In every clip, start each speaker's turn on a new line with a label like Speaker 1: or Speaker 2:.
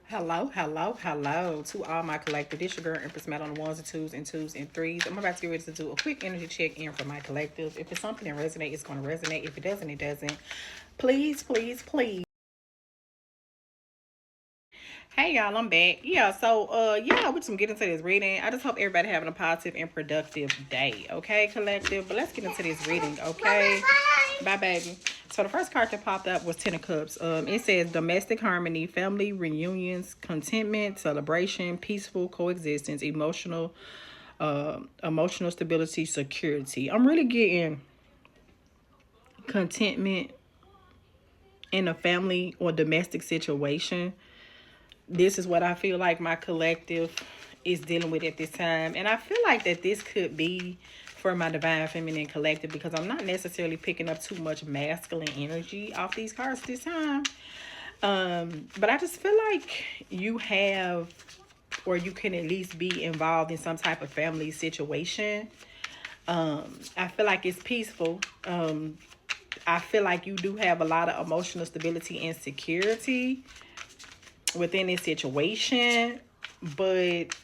Speaker 1: Hello to all my collective. This your girl Empress Mel on the ones and twos and twos and threes. I'm about to get ready to do a quick energy check in for my collective. If it's something that resonates, it's going to resonate. If it doesn't, it doesn't. Please. Hey y'all, I'm back. Yeah, we just get into this reading. I just hope everybody having a positive and productive day. Okay, collective. But let's get into this reading. Okay, bye, baby. So the first card that popped up was Ten of Cups. It says domestic harmony, family reunions, contentment, celebration, peaceful coexistence, emotional stability, security. I'm really getting contentment in a family or domestic situation. This is what I feel like my collective is dealing with at this time. And I feel like that this could be for my divine feminine collective because I'm not necessarily picking up too much masculine energy off these cards this time. But I just feel like you have, or you can at least be involved in some type of family situation. I feel like it's peaceful. I feel like you do have a lot of emotional stability and security within this situation, but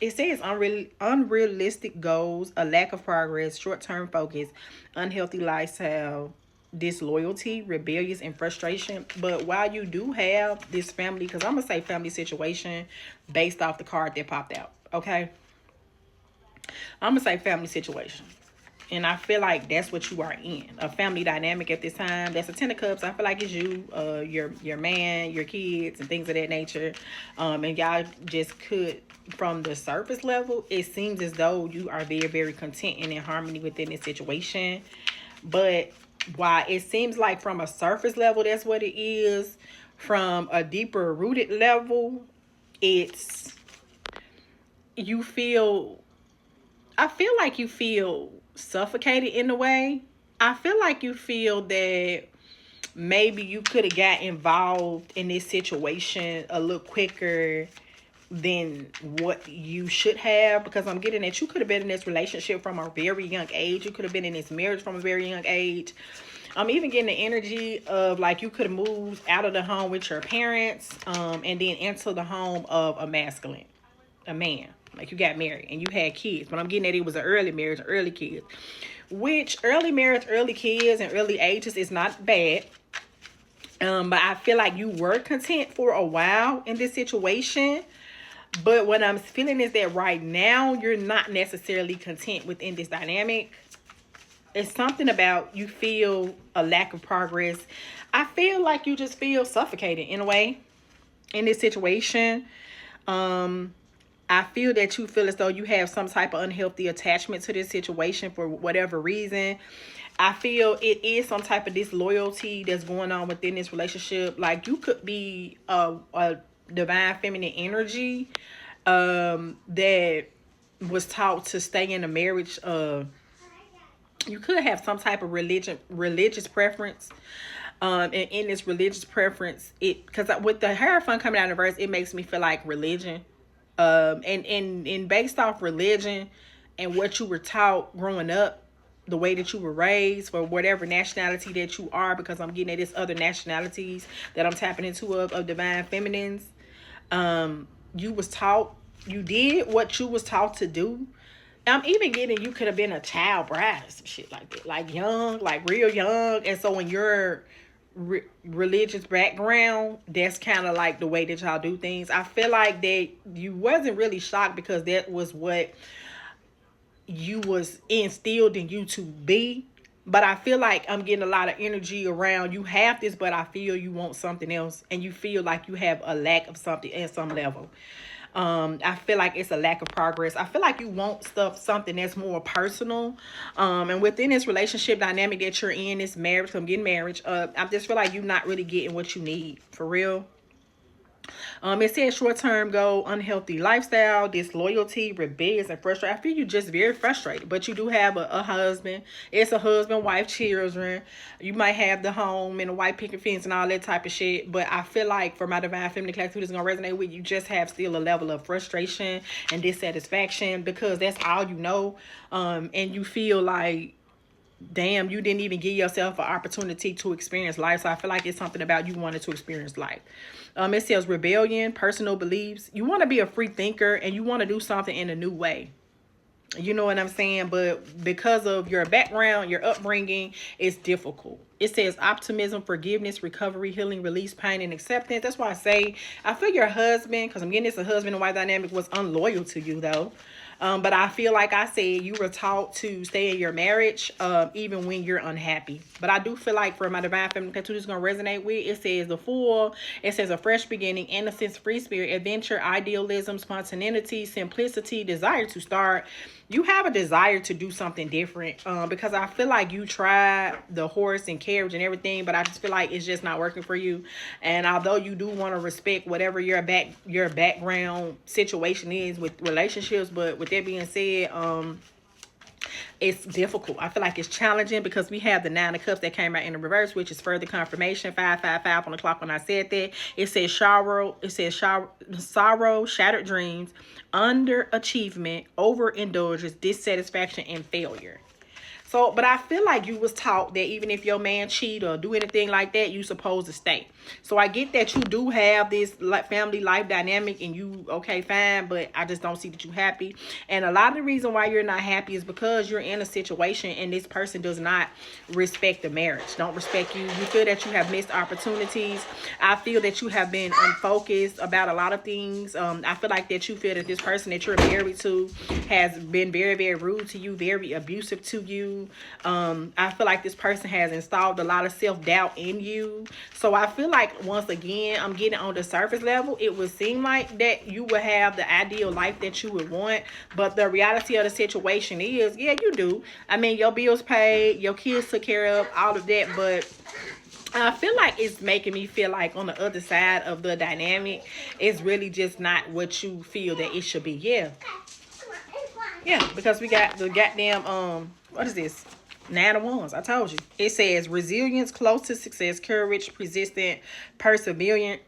Speaker 1: it says unrealistic goals, a lack of progress, short-term focus, unhealthy lifestyle, disloyalty, rebellious, and frustration. But while you do have this family, because I'm gonna say family situation based off the card that popped out, okay, I'm gonna say family situation. And I feel like that's what you are in, a family dynamic at this time. That's a Ten of Cups. I feel like it's you, your man, your kids, and things of that nature. And y'all just could, from the surface level, it seems as though you are very content and in harmony within this situation. But while it seems like from a surface level, that's what it is, from a deeper rooted level, it's you feel I feel like you feel suffocated in a way. I feel like you feel that maybe you could have got involved in this situation a little quicker than what you should have, because I'm getting that you could have been in this relationship from a very young age. You could have been in this marriage from a very young age. I'm even getting the energy of like you could have moved out of the home with your parents, and then into the home of a man. Like you got married and you had kids. But I'm getting that it was an early marriage, early kids. Which early marriage, early kids, and early ages is not bad. But I feel like you were content for a while in this situation. But what I'm feeling is that right now you're not necessarily content within this dynamic. It's something about you feel a lack of progress. I feel like you just feel suffocated in a way in this situation. I feel that you feel as though you have some type of unhealthy attachment to this situation for whatever reason. I feel it is some type of disloyalty that's going on within this relationship. Like you could be a divine feminine energy that was taught to stay in a marriage. You could have some type of religious preference. And in this religious preference, it because with the Hierophant coming out of the verse, it makes me feel like religion. And based off religion and what you were taught growing up, the way that you were raised, for whatever nationality that you are, because I'm getting at this other nationalities that I'm tapping into of divine feminines. You was taught, you did what you was taught to do. I'm even getting you could have been a child bride or some shit like that, like young, like real young. And so when you're religious background, that's kind of like the way that y'all do things. I feel like that you wasn't really shocked because that was what you was instilled in you to be. But I feel like I'm getting a lot of energy around you have this, but I feel you want something else, and you feel like you have a lack of something at some level. I feel like it's a lack of progress. I feel like you want something that's more personal. And within this relationship dynamic that you're in, this marriage, I'm getting marriage. I just feel like you're not really getting what you need for real. It says short-term goal, unhealthy lifestyle, disloyalty, rebellious, and frustrated. I feel you just very frustrated, but you do have a husband. It's a husband, wife, children. You might have the home and a white picket fence and all that type of shit. But I feel like for my divine feminine class who is gonna resonate with you, just have still a level of frustration and dissatisfaction because that's all you know. And you feel like damn, you didn't even give yourself an opportunity to experience life. So I feel like it's something about you wanted to experience life. It says rebellion, personal beliefs. You want to be a free thinker and you want to do something in a new way. You know what I'm saying? But because of your background, your upbringing, it's difficult. It says optimism, forgiveness, recovery, healing, release, pain, and acceptance. That's why I say I feel your husband, because I'm getting this, a husband and wife dynamic, was unloyal to you though. But I feel like I said you were taught to stay in your marriage even when you're unhappy. But I do feel like for my divine feminine tattoo is going to resonate with, it says the Fool. It says a fresh beginning, innocence, free spirit, adventure, idealism, spontaneity, simplicity, desire to start. You have a desire to do something different because I feel like you tried the horse and carriage and everything, but I just feel like it's just not working for you. And although you do want to respect whatever your background situation is with relationships, but with that being said, it's difficult. I feel like it's challenging because we have the 9 of Cups that came out in the reverse, which is further confirmation. 555 on the clock when I said that. It says sorrow. It says sorrow, shattered dreams, underachievement, overindulgence, dissatisfaction, and failure. So, but I feel like you was taught that even if your man cheat or do anything like that, you supposed to stay. So I get that you do have this family life dynamic and you okay, fine, but I just don't see that you happy. And a lot of the reason why you're not happy is because you're in a situation and this person does not respect the marriage, don't respect you. You feel that you have missed opportunities. I feel that you have been unfocused about a lot of things. I feel like that you feel that this person that you're married to has been very, very rude to you, very abusive to you. I feel like this person has installed a lot of self-doubt in you. So I feel like once again, I'm getting on the surface level, it would seem like that you would have the ideal life that you would want, but the reality of the situation is, yeah, you do. I mean, your bills paid, your kids took care of, all of that, but I feel like it's making me feel like on the other side of the dynamic, it's really just not what you feel that it should be. Yeah, because we got the goddamn what is this? 9 of Wands. I told you. It says resilience, close to success, courage, persistent, perseverance,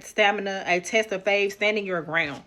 Speaker 1: stamina, a test of faith, standing your ground.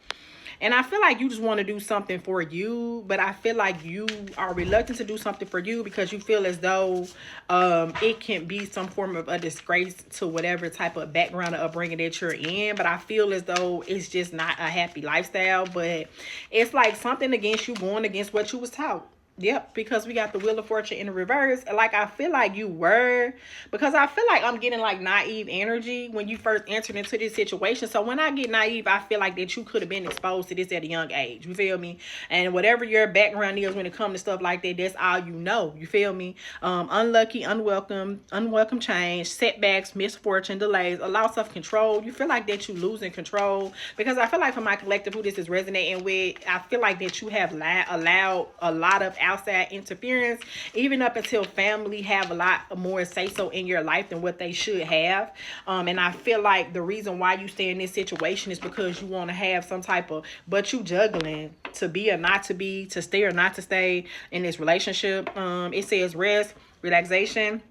Speaker 1: And I feel like you just want to do something for you, but I feel like you are reluctant to do something for you because you feel as though it can be some form of a disgrace to whatever type of background or upbringing that you're in. But I feel as though it's just not a happy lifestyle, but it's like something against you going against what you was taught. Yep, because we got the Wheel of Fortune in the reverse. Like, I feel like you were, because I feel like I'm getting like naive energy when you first entered into this situation. So when I get naive, I feel like that you could have been exposed to this at a young age. You feel me? And whatever your background is when it comes to stuff like that, that's all you know. You feel me? Unlucky, unwelcome change, setbacks, misfortune, delays, a loss of control. You feel like that you losing control, because I feel like for my collective who this is resonating with, I feel like that you have allowed a lot of outside interference, even up until family have a lot more say so in your life than what they should have. And I feel like the reason why you stay in this situation is because you want to have some type of, but you juggling to be or not to be, to stay or not to stay in this relationship. It says rest, relaxation,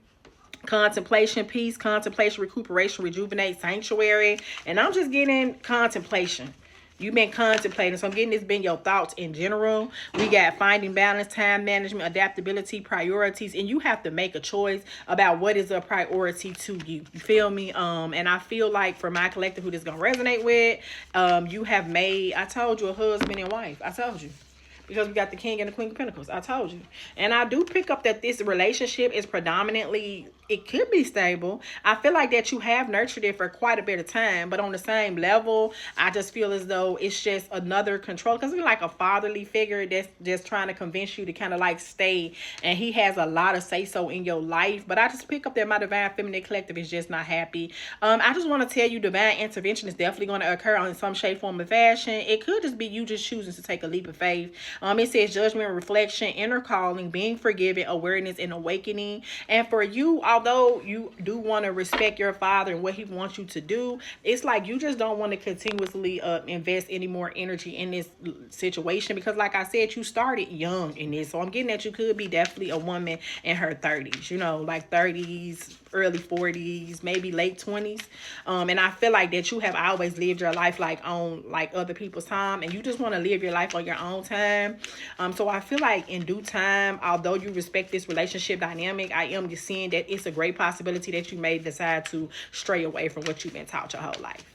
Speaker 1: contemplation, peace, contemplation, recuperation, rejuvenate, sanctuary. And I'm just getting contemplation. You've been contemplating. So I'm getting this been your thoughts in general. We got finding balance, time management, adaptability, priorities. And you have to make a choice about what is a priority to you. You feel me? And I feel like for my collective who this is going to resonate with, you have made, I told you, a husband and wife. I told you. Because we got the King and the Queen of Pentacles. I told you. And I do pick up that this relationship is predominantly, it could be stable. I feel like that you have nurtured it for quite a bit of time. But on the same level, I just feel as though it's just another control. Because it's like a fatherly figure that's just trying to convince you to kind of like stay. And he has a lot of say-so in your life. But I just pick up that my divine feminine collective is just not happy. I just want to tell you divine intervention is definitely going to occur in some shape, form, or fashion. It could just be you just choosing to take a leap of faith. It says judgment, reflection, inner calling, being forgiven, awareness, and awakening. And for you, although although you do want to respect your father and what he wants you to do, it's like you just don't want to continuously invest any more energy in this situation, because like I said, you started young in this. So I'm getting that you could be definitely a woman in her 30s, you know, like 30s, early 40s, maybe late 20s. And I feel like that you have always lived your life like on like other people's time, and you just want to live your life on your own time. So I feel like in due time, although you respect this relationship dynamic, I am just seeing that it's a great possibility that you may decide to stray away from what you've been taught your whole life.